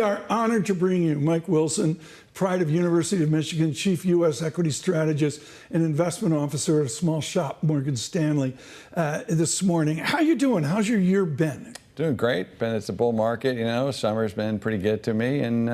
are honored to bring you Mike Wilson, pride of University of Michigan, Chief U.S. Equity Strategist and Investment Officer at a small shop, Morgan Stanley, this morning. How you doing? How's your year been? Doing great. It's a bull market, you know. Summer's been pretty good to me, and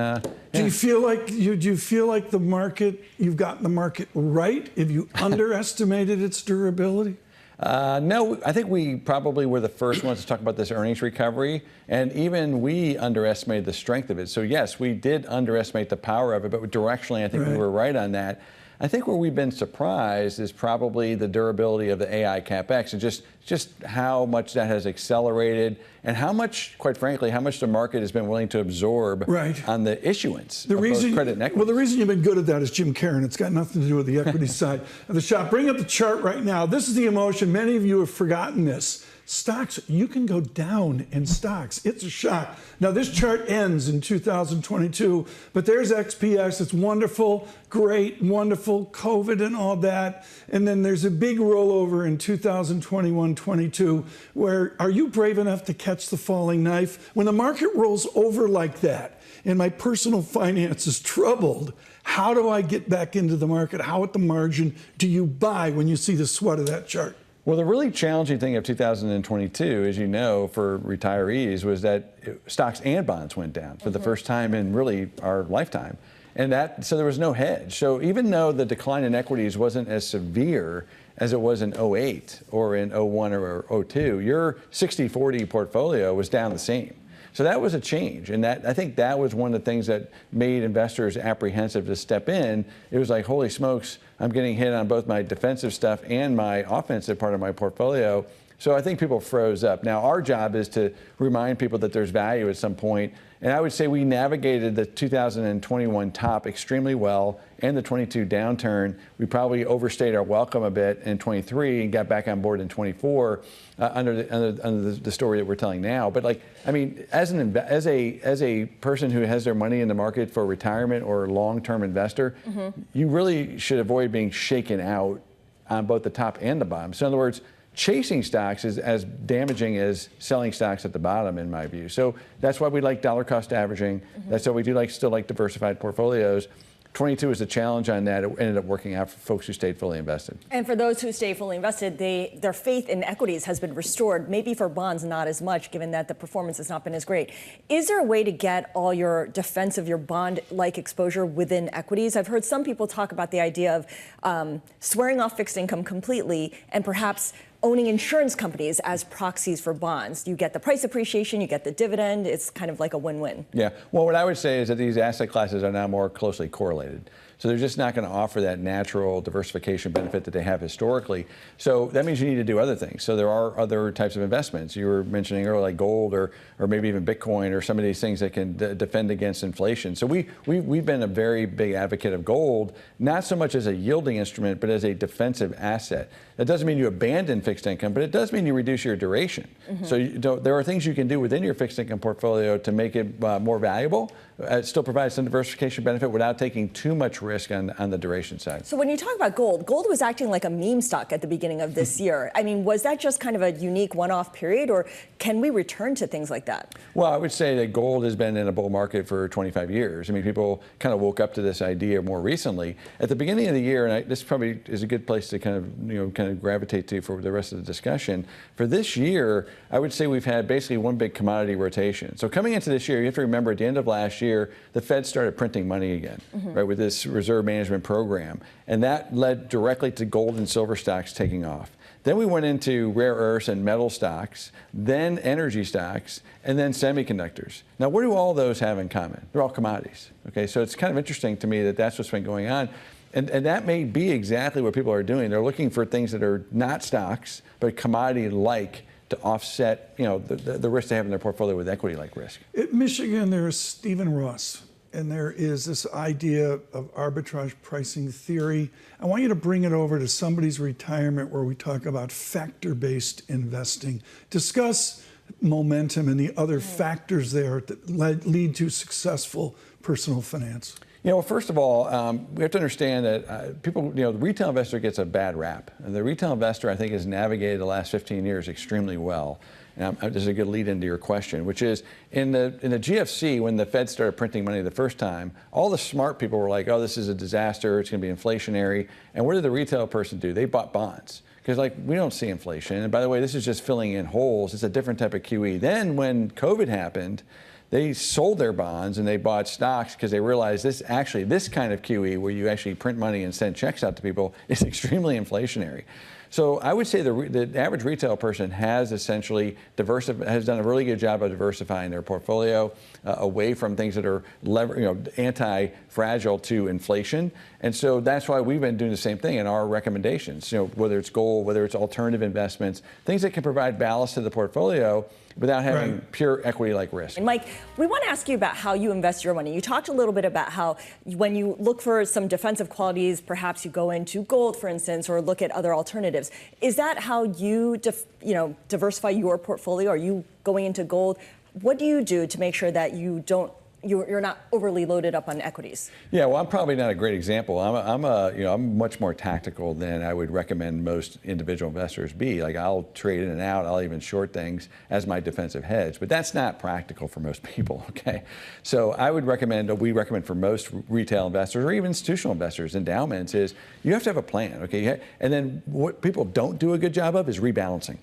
do you feel like the market? You've gotten the market right? Have you underestimated its durability? No, I think we probably were the first ones to talk about this earnings recovery, and even we underestimated the strength of it. So yes, we did underestimate the power of it, but directionally, I think we were right on that. I think where we've been surprised is probably the durability of the AI CapEx and just how much that has accelerated and how much, quite frankly, how much the market has been willing to absorb on the issuance of both credit and equity. Well, the reason you've been good at that is Jim Karen. It's got nothing to do with the equity side of the shop. Bring up the chart right now. This is the emotion. Many of you have forgotten this. Stocks, you can go down in stocks. It's a shock. Now, this chart ends in 2022, but there's XPS. It's wonderful, great, wonderful, COVID and all that. And then there's a big rollover in 2021-22, where are you brave enough to catch the falling knife? When the market rolls over like that, and my personal finance is troubled, how do I get back into the market? How at the margin do you buy when you see the sweat of that chart? Well, the really challenging thing of 2022, as you know, for retirees was that stocks and bonds went down for the first time in really our lifetime. And so there was no hedge. So even though the decline in equities wasn't as severe as it was in 08 or in 01 or 02, your 60-40 portfolio was down the same. So that was a change, and I think that was one of the things that made investors apprehensive to step in. It was like, holy smokes, I'm getting hit on both my defensive stuff and my offensive part of my portfolio. So I think people froze up. Now, our job is to remind people that there's value at some point. And I would say we navigated the 2021 top extremely well and the 22 downturn. We probably overstayed our welcome a bit in 23 and got back on board in 24 under the story that we're telling now. But like, I mean, as a person who has their money in the market for retirement or a long-term investor, you really should avoid being shaken out on both the top and the bottom. So in other words, chasing stocks is as damaging as selling stocks at the bottom, in my view. So that's why we like dollar cost averaging. That's why we do still like diversified portfolios. 22 is a challenge on that. It ended up working out for folks who stayed fully invested. And for those who stay fully invested, their faith in equities has been restored. Maybe for bonds, not as much, given that the performance has not been as great. Is there a way to get all your defensive, your bond-like exposure within equities? I've heard some people talk about the idea of swearing off fixed income completely and perhaps owning insurance companies as proxies for bonds. You get the price appreciation, you get the dividend. It's kind of like a win-win. Yeah. Well, what I would say is that these asset classes are now more closely correlated. So they're just not going to offer that natural diversification benefit that they have historically. So that means you need to do other things. So there are other types of investments. You were mentioning earlier, like gold or maybe even Bitcoin or some of these things that can defend against inflation. So we've been a very big advocate of gold, not so much as a yielding instrument, but as a defensive asset. That doesn't mean you abandon fixed income, but it does mean you reduce your duration. So there are things you can do within your fixed income portfolio to make it more valuable. It still provides some diversification benefit without taking too much risk on the duration side. So when you talk about gold was acting like a meme stock at the beginning of this year. I mean, was that just kind of a unique one-off period, or can we return to things like that? Well, I would say that gold has been in a bull market for 25 years. I mean, people kind of woke up to this idea more recently. At the beginning of the year, and this probably is a good place to kind of gravitate to for the rest of the discussion. For this year, I would say we've had basically one big commodity rotation. So coming into this year, you have to remember at the end of last year, the Fed started printing money again, right, with this reserve management program. And that led directly to gold and silver stocks taking off. Then we went into rare earths and metal stocks, then energy stocks, and then semiconductors. Now, what do all those have in common? They're all commodities. Okay, so it's kind of interesting to me that that's what's been going on. And that may be exactly what people are doing. They're looking for things that are not stocks, but commodity-like to offset, the risk they have in their portfolio with equity-like risk. At Michigan, there's Stephen Ross, and there is this idea of arbitrage pricing theory. I want you to bring it over to somebody's retirement where we talk about factor-based investing. Discuss momentum and the other factors there that lead to successful personal finance. Well, first of all, we have to understand that people, the retail investor gets a bad rap. And the retail investor, I think, has navigated the last 15 years extremely well. This is a good lead into your question, which is in the GFC, when the Fed started printing money the first time, all the smart people were like, oh, this is a disaster, it's going to be inflationary. And what did the retail person do? They bought bonds. Because we don't see inflation. And by the way, this is just filling in holes. It's a different type of QE. Then when COVID happened, they sold their bonds and they bought stocks because they realized this kind of QE, where you actually print money and send checks out to people, is extremely inflationary. So I would say the average retail person has essentially has done a really good job of diversifying their portfolio away from things that are anti-fragile to inflation. And so that's why we've been doing the same thing in our recommendations. Whether it's gold, whether it's alternative investments, things that can provide ballast to the portfolio without having pure equity-like risk. And Mike, we want to ask you about how you invest your money. You talked a little bit about how when you look for some defensive qualities, perhaps you go into gold, for instance, or look at other alternatives. Is that how you diversify your portfolio? Are you going into gold? What do you do to make sure that you're not overly loaded up on equities? Yeah, well, I'm probably not a great example. I'm much more tactical than I would recommend most individual investors be. I'll trade in and out. I'll even short things as my defensive hedge, but that's not practical for most people. Okay, so we recommend for most retail investors or even institutional investors, endowments, is you have to have a plan. Okay, and then what people don't do a good job of is rebalancing.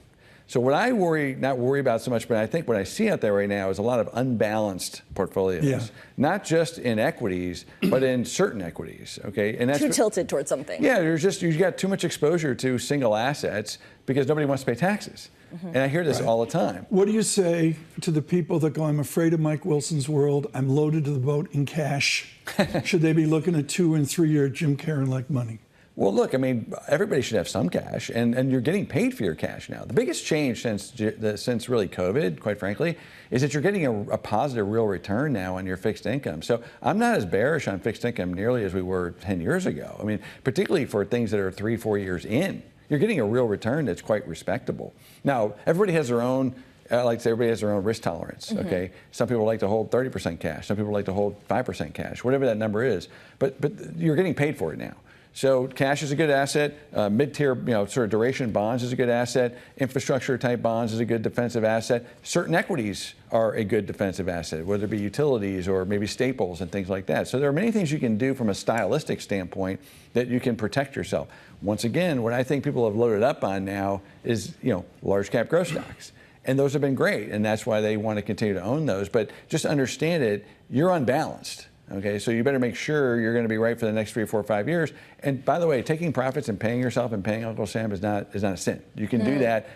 So what I not worry about so much, but I think what I see out there right now is a lot of unbalanced portfolios, not just in equities, but in certain equities. Okay, and that's too tilted towards something. Yeah, you've got too much exposure to single assets because nobody wants to pay taxes. And I hear this all the time. What do you say to the people that go, I'm afraid of Mike Wilson's world, I'm loaded to the boat in cash? Should they be looking at 2- and 3-year Jim Carrey-like money? Well, look, everybody should have some cash, and you're getting paid for your cash now. The biggest change since really COVID, quite frankly, is that you're getting a positive real return now on your fixed income. So I'm not as bearish on fixed income nearly as we were 10 years ago. Particularly for things that are 3-4 years in, you're getting a real return that's quite respectable. Now, everybody has their own. Everybody has their own risk tolerance. Okay, some people like to hold 30% cash. Some people like to hold 5% cash. Whatever that number is, but you're getting paid for it now. So cash is a good asset. Mid-tier, sort of duration bonds is a good asset. Infrastructure type bonds is a good defensive asset. Certain equities are a good defensive asset, whether it be utilities or maybe staples and things like that. So there are many things you can do from a stylistic standpoint that you can protect yourself. Once again, what I think people have loaded up on now is, large cap growth stocks. And those have been great, and that's why they want to continue to own those. But just understand it, you're unbalanced. Okay, so you better make sure you're going to be right for the next 3, 4, 5 years. And by the way, taking profits and paying yourself and paying Uncle Sam is not a sin. You can do that.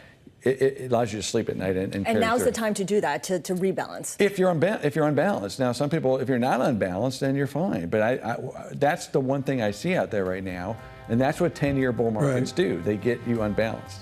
It allows you to sleep at night and carry now's through. the time to do that, to rebalance. If you're unbalanced. Now, some people, if you're not unbalanced, then you're fine. But that's the one thing I see out there right now, and that's what 10-year bull markets do. They get you unbalanced.